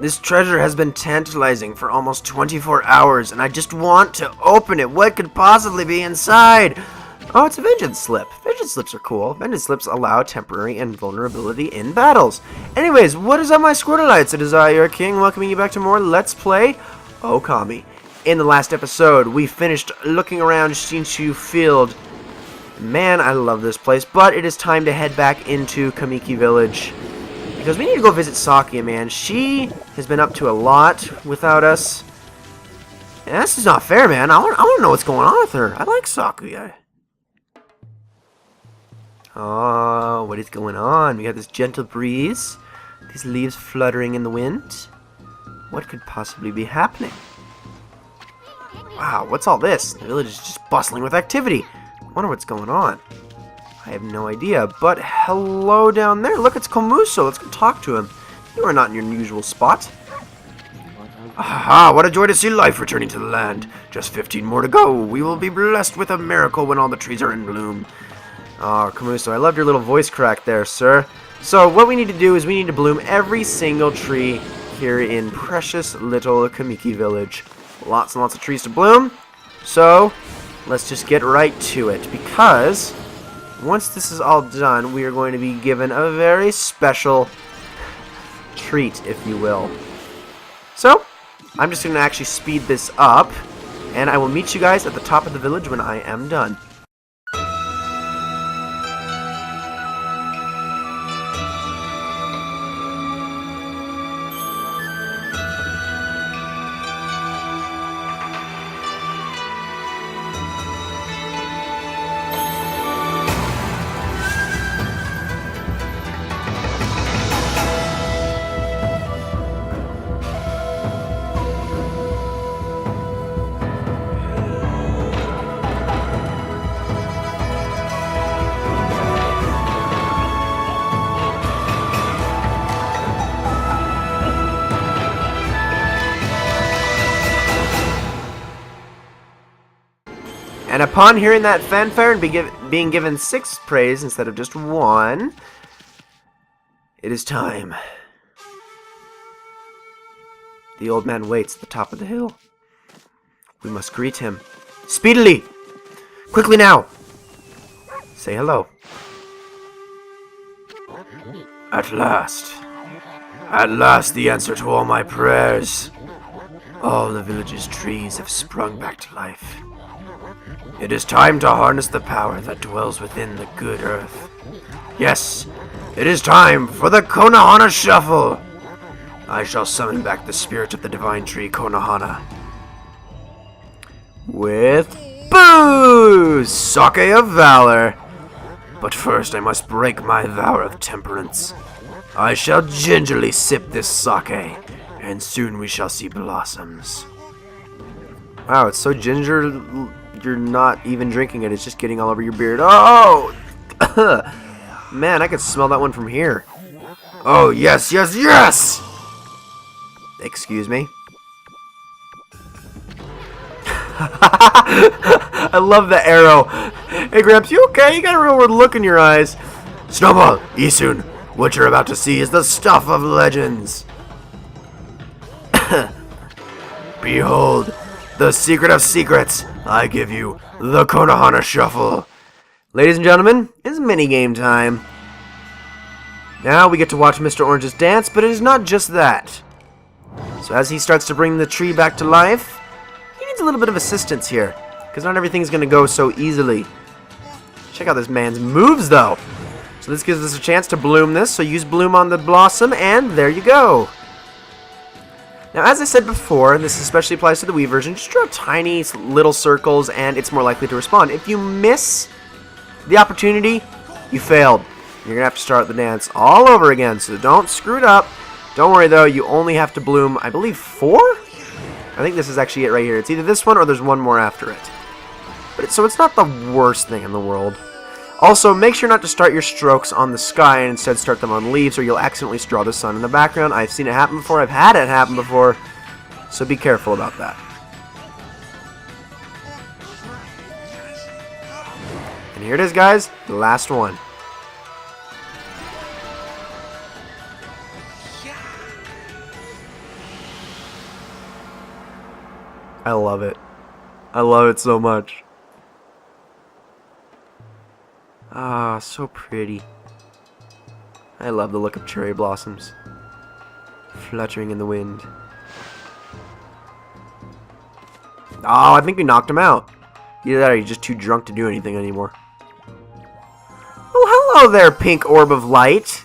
This treasure has been tantalizing for almost 24 hours, and I just want to open it. What could possibly be inside? Oh, it's a vengeance slip. Vengeance slips are cool. Vengeance slips allow temporary invulnerability in battles. Anyways, what is up, my Squirtleites? It is I, your king, welcoming you back to more Let's Play Ōkami. In the last episode, we finished looking around Shinshu Field. Man, I love this place, but it is time to head back into Kamiki Village. Because we need to go visit Sakuya, man. She has been up to a lot without us. And this is not fair, man. I want to know what's going on with her. I like Sakuya. Oh, what is going on? We got this gentle breeze. These leaves fluttering in the wind. What could possibly be happening? Wow, what's all this? The village is just bustling with activity. I wonder what's going on. I have no idea, but hello down there. Look, it's Komuso. Let's go talk to him. You are not in your usual spot. Aha, what a joy to see life returning to the land. Just 15 more to go. We will be blessed with a miracle when all the trees are in bloom. Oh, Komuso, I loved your little voice crack there, sir. So what we need to do is we need to bloom every single tree here in precious little Kamiki Village. Lots and lots of trees to bloom. So let's just get right to it, because once this is all done, we are going to be given a very special treat, if you will. So, I'm just going to actually speed this up, and I will meet you guys at the top of the village when I am done. And upon hearing that fanfare and being given 6 praise instead of just 1, it is time. The old man waits at the top of the hill. We must greet him. Speedily! Quickly now! Say hello. At last. At last the answer to all my prayers. All the village's trees have sprung back to life. It is time to harness the power that dwells within the good earth. Yes, it is time for the Konohana Shuffle! I shall summon back the spirit of the divine tree Konohana. With booze! Sake of Valor! But first I must break my vow of temperance. I shall gingerly sip this sake, and soon we shall see blossoms. Wow, it's so ginger, you're not even drinking it, it's just getting all over your beard. Oh! Man, I could smell that one from here. Oh, yes, yes, yes! Excuse me? I love the arrow. Hey, Gramps, you okay? You got a real weird look in your eyes. Snowball, Isun, what you're about to see is the stuff of legends. Behold, the secret of secrets. I give you the Konohana Shuffle. Ladies and gentlemen, it's minigame time. Now we get to watch Mr. Orange's dance, but it is not just that. So as he starts to bring the tree back to life, he needs a little bit of assistance here, because not everything's going to go so easily. Check out this man's moves, though. So this gives us a chance to bloom this, so use bloom on the blossom, and there you go. Now, as I said before, and this especially applies to the Wii version, just draw tiny little circles and it's more likely to respond. If you miss the opportunity, you failed. You're going to have to start the dance all over again, so don't screw it up. Don't worry, though, you only have to bloom, I believe, 4? I think this is actually it right here. It's either this one or there's one more after it. So it's not the worst thing in the world. Also, make sure not to start your strokes on the sky and instead start them on leaves, or you'll accidentally draw the sun in the background. I've seen it happen before. I've had it happen before. So be careful about that. And here it is, guys. The last one. I love it. I love it so much. Ah, so pretty. I love the look of cherry blossoms fluttering in the wind. Oh, I think we knocked him out. Either that or he's just too drunk to do anything anymore. Oh, hello there, pink orb of light.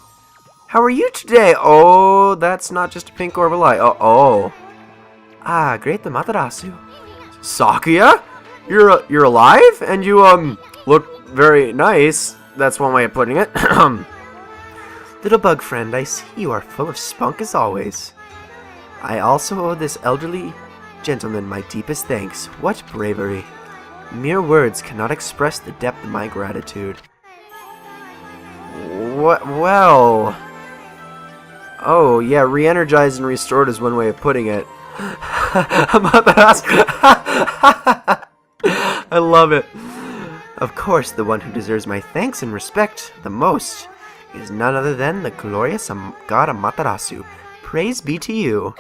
How are you today? Oh, that's not just a pink orb of light. Oh. Ah, great, the Matarasu. Sakuya? You're alive? And you, look very nice. That's one way of putting it. Little bug friend, I see you are full of spunk as always. I also owe this elderly gentleman my deepest thanks. What bravery. Mere words cannot express the depth of my gratitude. What? Well... Oh, yeah, re-energized and restored is one way of putting it. I'm about to ask. I love it. Of course, the one who deserves my thanks and respect the most is none other than the glorious god Amaterasu. Praise be to you.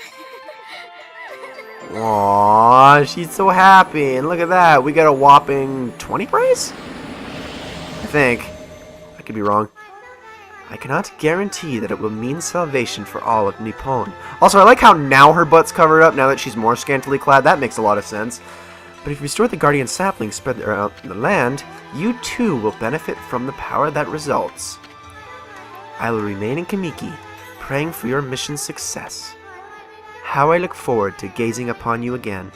Aww, she's so happy. And look at that. We got a whopping 20 praise? I think. I could be wrong. I cannot guarantee that it will mean salvation for all of Nippon. Also, I like how now her butt's covered up, now that she's more scantily clad. That makes a lot of sense. But if you restore the guardian saplings spread around the land, you too will benefit from the power that results. I will remain in Kamiki, praying for your mission's success. How I look forward to gazing upon you again.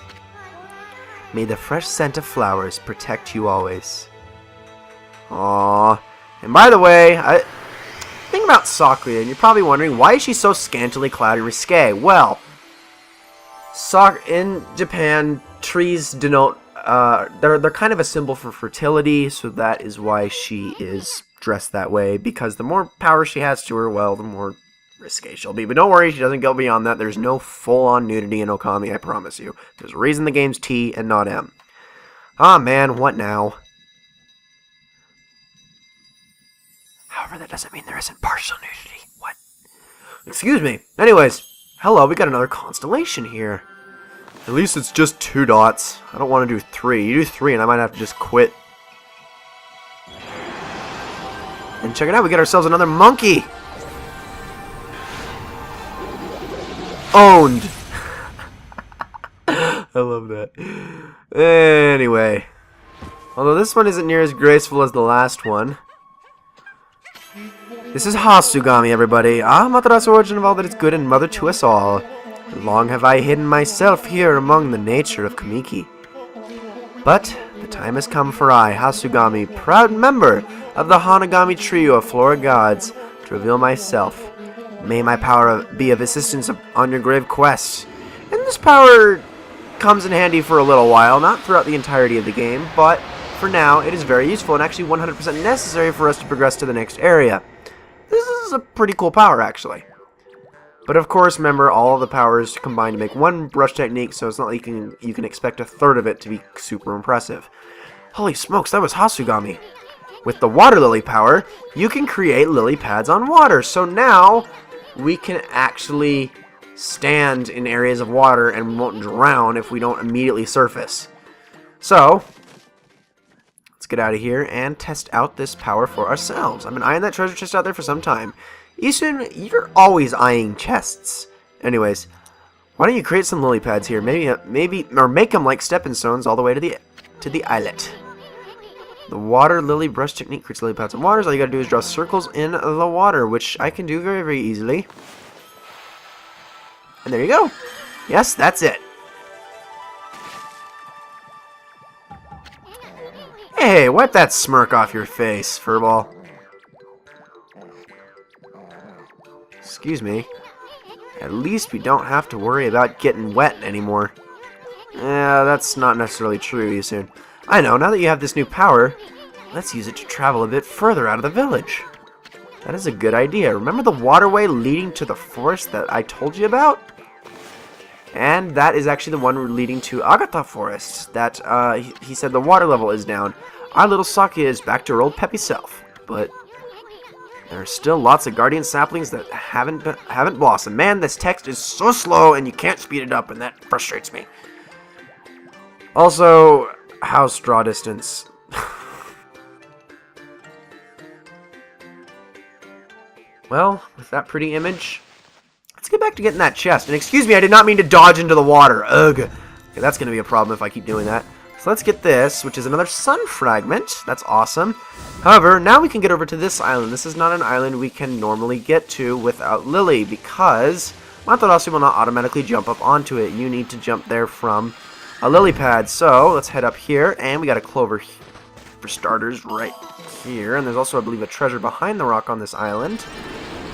May the fresh scent of flowers protect you always. Aww. And by the way, think about Sakuya, and you're probably wondering, why is she so scantily clad and risque? Well, in Japan, trees denote, they're kind of a symbol for fertility, so that is why she is dressed that way, because the more power she has to her, well, the more risque she'll be. But don't worry, she doesn't go beyond that. There's no full-on nudity in Ōkami, I promise you. There's a reason the game's T and not M. Ah, man, what now? However, that doesn't mean there isn't partial nudity. What? Excuse me. Anyways, hello, we got another constellation here. At least it's just 2 dots. I don't want to do 3. You do 3 and I might have to just quit. And check it out, we got ourselves another monkey. Owned. I love that. Anyway. Although this one isn't near as graceful as the last one. This is Hasugami, everybody. Matarasu, origin of all that is good and mother to us all. Long have I hidden myself here among the nature of Kamiki. But the time has come for I, Hasugami, proud member of the Hanagami trio of Flora gods, to reveal myself. May my power be of assistance on your grave quest. And this power comes in handy for a little while, not throughout the entirety of the game, but for now it is very useful and actually 100% necessary for us to progress to the next area. This is a pretty cool power, actually. But of course, remember, all of the powers combine to make one brush technique, so it's not like you can expect a third of it to be super impressive. Holy smokes, that was Hasugami. With the water lily power, you can create lily pads on water, so now we can actually stand in areas of water and won't drown if we don't immediately surface. So, let's get out of here and test out this power for ourselves. I've been eyeing that treasure chest out there for some time. Isun, you're always eyeing chests. Anyways, why don't you create some lily pads here? Maybe, or make them like stepping stones all the way to the islet. The water lily brush technique creates lily pads in waters. All you gotta do is draw circles in the water, which I can do very, very easily. And there you go. Yes, that's it. Hey, wipe that smirk off your face, furball. Excuse me. At least we don't have to worry about getting wet anymore. Yeah, that's not necessarily true, Isun. I know, now that you have this new power, let's use it to travel a bit further out of the village. That is a good idea. Remember the waterway leading to the forest that I told you about? And that is actually the one leading to Agata Forest that he said the water level is down. Our little Sakuya is back to her old peppy self, but there are still lots of guardian saplings that haven't blossomed. Man, this text is so slow and you can't speed it up, and that frustrates me. Also, how's straw distance? Well, with that pretty image, let's get back to getting that chest. And excuse me, I did not mean to dodge into the water. Ugh. Okay, that's going to be a problem if I keep doing that. So let's get this, which is another sun fragment. That's awesome. However, now we can get over to this island. This is not an island we can normally get to without Lily, because Matarasu will not automatically jump up onto it. You need to jump there from a lily pad. So let's head up here, and we got a clover for starters right here. And there's also, I believe, a treasure behind the rock on this island.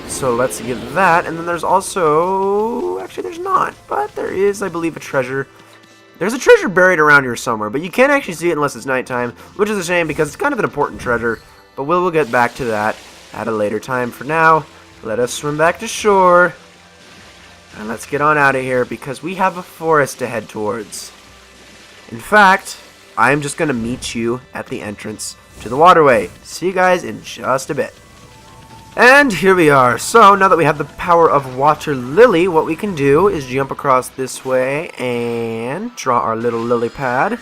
So let's get that. And then there's also... Actually, there's not. But there is, I believe, a treasure. There's a treasure buried around here somewhere. But you can't actually see it unless it's nighttime. Which is a shame because it's kind of an important treasure. But we'll get back to that at a later time. For now, let us swim back to shore. And let's get on out of here because we have a forest to head towards. In fact, I'm just going to meet you at the entrance to the waterway. See you guys in just a bit. And here we are. So now that we have the power of Water Lily, what we can do is jump across this way and draw our little lily pad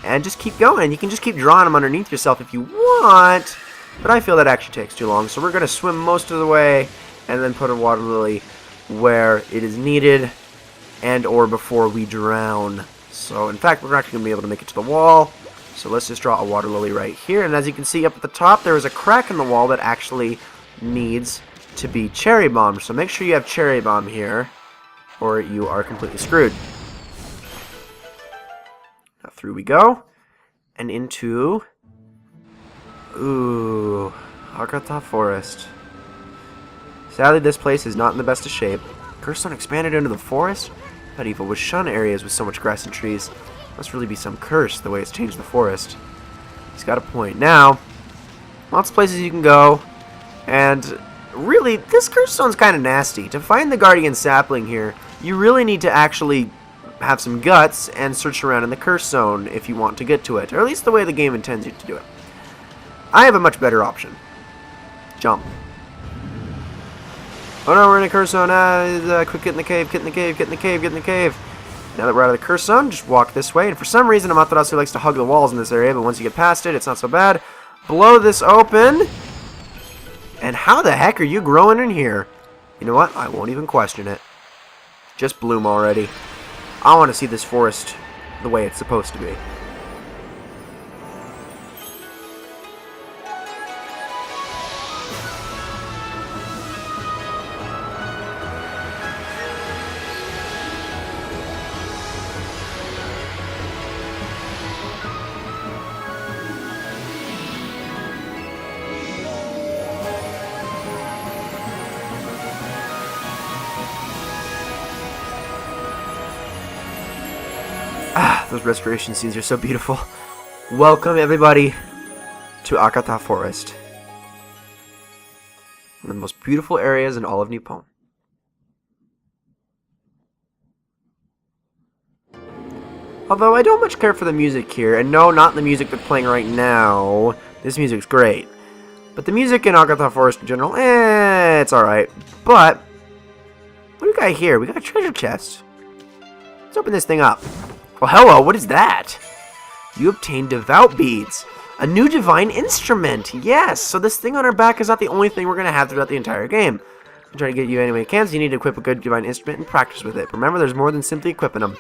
and just keep going. You can just keep drawing them underneath yourself if you want, but I feel that actually takes too long. So we're going to swim most of the way and then put a water lily where it is needed and or before we drown. So in fact, we're actually going to be able to make it to the wall. So let's just draw a water lily right here. And as you can see up at the top, there is a crack in the wall that actually needs to be cherry bomb. So make sure you have cherry bomb here or you are completely screwed. Now through we go and into Hakata Forest. Sadly, this place is not in the best of shape. Cursed expanded into the forest? That evil would shun areas with so much grass and trees. Must really be some curse the way it's changed the forest. He's got a point. Now, lots of places you can go. And really, this curse stone's kind of nasty. To find the guardian sapling here, you really need to actually have some guts and search around in the curse zone if you want to get to it. Or at least the way the game intends you to do it. I have a much better option. Jump. Oh no, we're in a curse zone. Quick, get in the cave, get in the cave, get in the cave, get in the cave. Now that we're out of the curse zone, just walk this way. And for some reason, Amaterasu likes to hug the walls in this area, but once you get past it, it's not so bad. Blow this open. And how the heck are you growing in here? You know what? I won't even question it. Just bloom already. I want to see this forest the way it's supposed to be. Those restoration scenes are so beautiful. Welcome, everybody, to Hakata Forest. One of the most beautiful areas in all of Nippon. Although I don't much care for the music here, and no, not the music that's playing right now. This music's great. But the music in Hakata Forest in general, it's alright. But, what do we got here? We got a treasure chest. Let's open this thing up. Well, hello, what is that? You obtained devout beads. A new divine instrument. Yes, so this thing on our back is not the only thing we're going to have throughout the entire game. I'm trying to get you any way you can, so you need to equip a good divine instrument and practice with it. Remember, there's more than simply equipping them.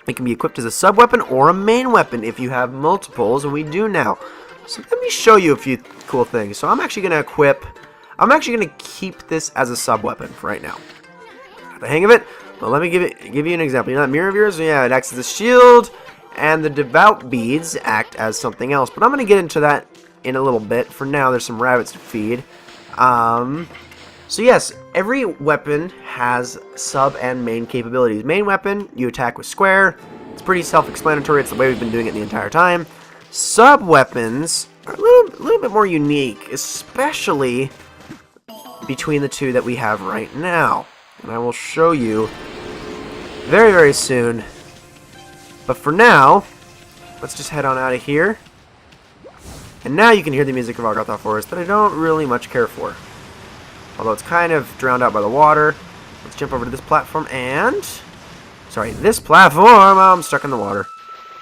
It can be equipped as a sub-weapon or a main weapon if you have multiples, and we do now. So let me show you a few cool things. So I'm actually going to keep this as a sub-weapon for right now. Got the hang of it? Well, let me give you an example. You know that mirror of yours? Yeah, it acts as a shield, and the devout beads act as something else. But I'm going to get into that in a little bit. For now, there's some rabbits to feed. So yes, every weapon has sub and main capabilities. Main weapon, you attack with square. It's pretty self-explanatory. It's the way we've been doing it the entire time. Sub weapons are a little bit more unique, especially between the two that we have right now. And I will show you very, very soon. But for now, let's just head on out of here. And now you can hear the music of Hakata Forest that I don't really much care for. Although it's kind of drowned out by the water. Let's jump over to this platform and... Sorry, this platform! I'm stuck in the water.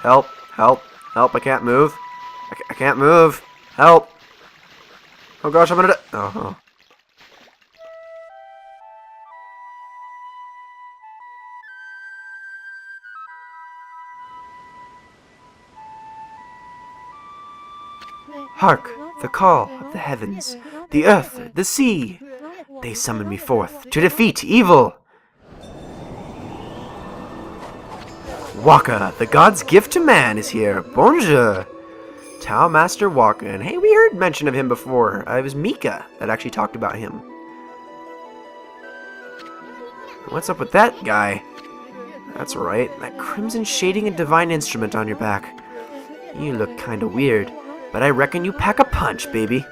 Help, Help. Help, I can't move. I can't move. Help. Oh gosh, I'm gonna die. Oh. Hark, the call of the heavens, the earth, the sea. They summon me forth to defeat evil. Waka, the god's gift to man, is here. Bonjour. Tao Master Waka. And hey, we heard mention of him before. It was Mika that actually talked about him. What's up with that guy? That's right, that crimson shading and divine instrument on your back. You look kinda weird, but I reckon you pack a punch, baby.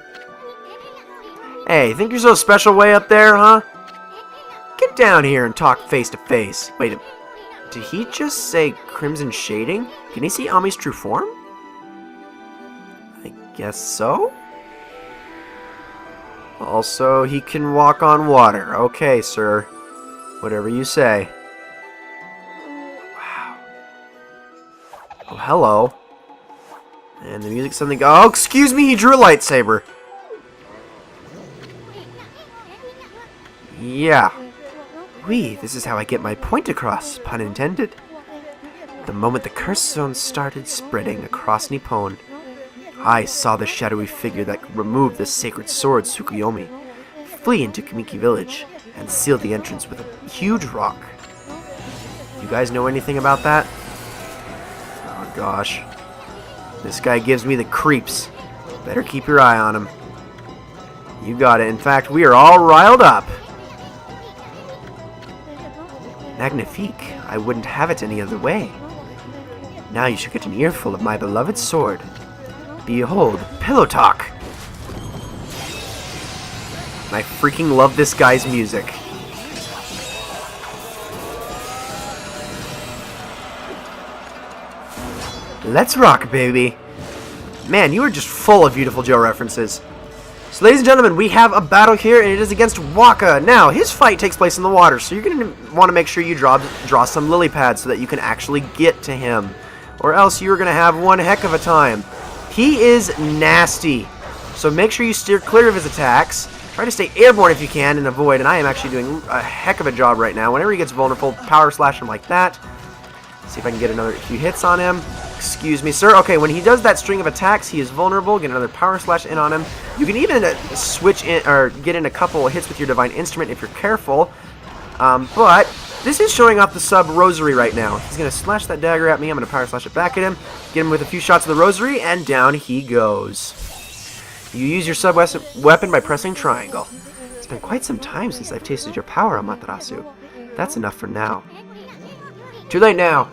Hey, think you're so special way up there, huh? Get down here and talk face to face. Wait, did he just say crimson shading? Can he see Ami's true form? I guess so? Also, he can walk on water. Okay, sir. Whatever you say. Wow. Oh, hello. And the music suddenly oh, excuse me, he drew a lightsaber. Yeah. Wee, this is how I get my point across, pun intended. The moment the curse zone started spreading across Nippon, I saw the shadowy figure that removed the sacred sword Tsukuyomi flee into Kamiki village and seal the entrance with a huge rock. You guys know anything about that? Oh gosh. This guy gives me the creeps. Better keep your eye on him. You got it. In fact, we are all riled up. Magnifique. I wouldn't have it any other way. Now you should get an earful of my beloved sword. Behold, Pillow Talk. And I freaking love this guy's music. Let's rock, baby. Man, you are just full of Viewtiful Joe references. So, ladies and gentlemen, we have a battle here, and it is against Waka. Now, his fight takes place in the water, so you're going to want to make sure you draw some lily pads so that you can actually get to him. Or else you're going to have one heck of a time. He is nasty, so make sure you steer clear of his attacks. Try to stay airborne if you can and avoid, and I am actually doing a heck of a job right now. Whenever he gets vulnerable, power slash him like that. See if I can get another few hits on him. Excuse me, sir. Okay, when he does that string of attacks, he is vulnerable. Get another power slash in on him. You can even switch in or get in a couple of hits with your divine instrument if you're careful. But this is showing off the sub rosary right now. He's gonna slash that dagger at me. I'm gonna power slash it back at him. Get him with a few shots of the rosary, and down he goes. You use your sub weapon by pressing triangle. It's been quite some time since I've tasted your power, Amaterasu. That's enough for now. Too late now.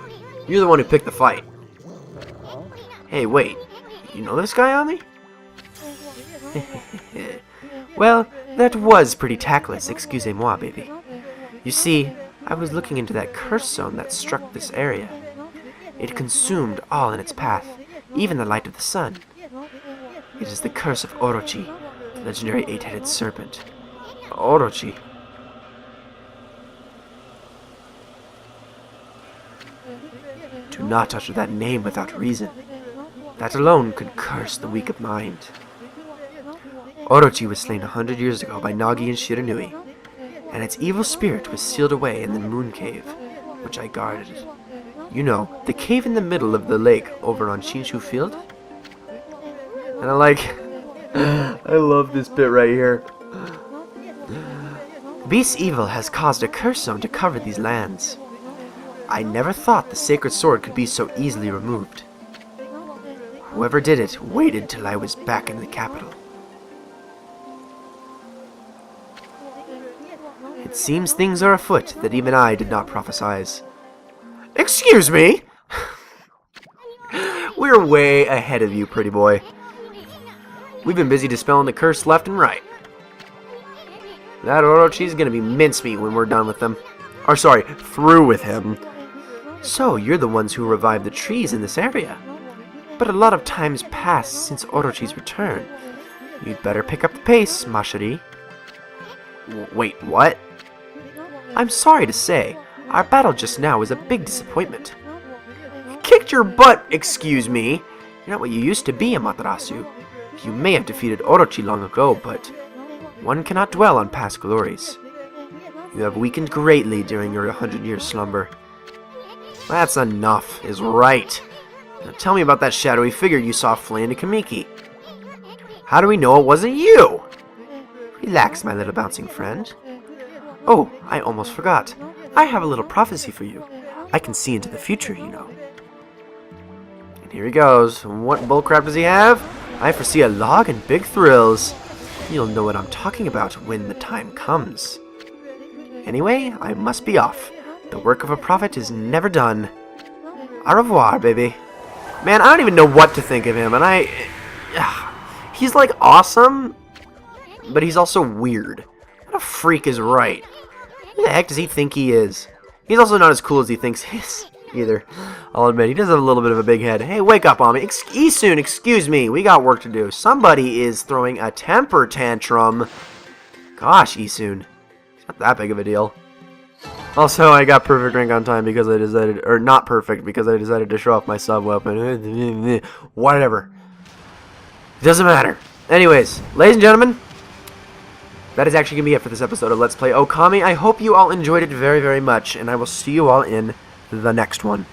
You're the one who picked the fight. Hey, wait. You know this guy, Ami? Well, that was pretty tactless, excusez-moi, baby. You see, I was looking into that curse zone that struck this area. It consumed all in its path, even the light of the sun. It is the curse of Orochi, the legendary eight-headed serpent. Orochi? Do not utter that name without reason. That alone could curse the weak of mind. Orochi was slain 100 years ago by Nagi and Shiranui, and its evil spirit was sealed away in the moon cave, which I guarded. You know, the cave in the middle of the lake over on Shinshu Field? And I love this bit right here. The beast's evil has caused a curse zone to cover these lands. I never thought the sacred sword could be so easily removed. Whoever did it waited till I was back in the capital. It seems things are afoot that even I did not prophesize. Excuse me? We're way ahead of you, pretty boy. We've been busy dispelling the curse left and right. That Orochi's gonna be mincemeat when we're done with him. Or sorry, through with him. So, you're the ones who revived the trees in this area. But a lot of time's passed since Orochi's return. You'd better pick up the pace, Mashiri. Wait, what? I'm sorry to say, our battle just now was a big disappointment. kicked your butt, excuse me. You're not what you used to be, Amaterasu. You may have defeated Orochi long ago, but one cannot dwell on past glories. You have weakened greatly during your 100-year slumber. That's enough, is right. Now tell me about that shadowy figure you saw flee into Kamiki. How do we know it wasn't you? Relax, my little bouncing friend. Oh, I almost forgot. I have a little prophecy for you. I can see into the future, you know. And here he goes. What bullcrap does he have? I foresee a log and big thrills. You'll know what I'm talking about when the time comes. Anyway, I must be off. The work of a prophet is never done. Au revoir, baby. Man, I don't even know what to think of him, and he's like awesome, but he's also weird. What a freak is right. Who the heck does he think he is? He's also not as cool as he thinks he is, either. I'll admit, he does have a little bit of a big head. Hey, wake up on me. Isun, excuse me. We got work to do. Somebody is throwing a temper tantrum. Gosh, Isun. It's not that big of a deal. Also, I got perfect rank on time because I decided, or not perfect, because I decided to show off my sub-weapon. Whatever. It doesn't matter. Anyways, ladies and gentlemen, that is actually going to be it for this episode of Let's Play Okami. I hope you all enjoyed it very, very much, and I will see you all in the next one.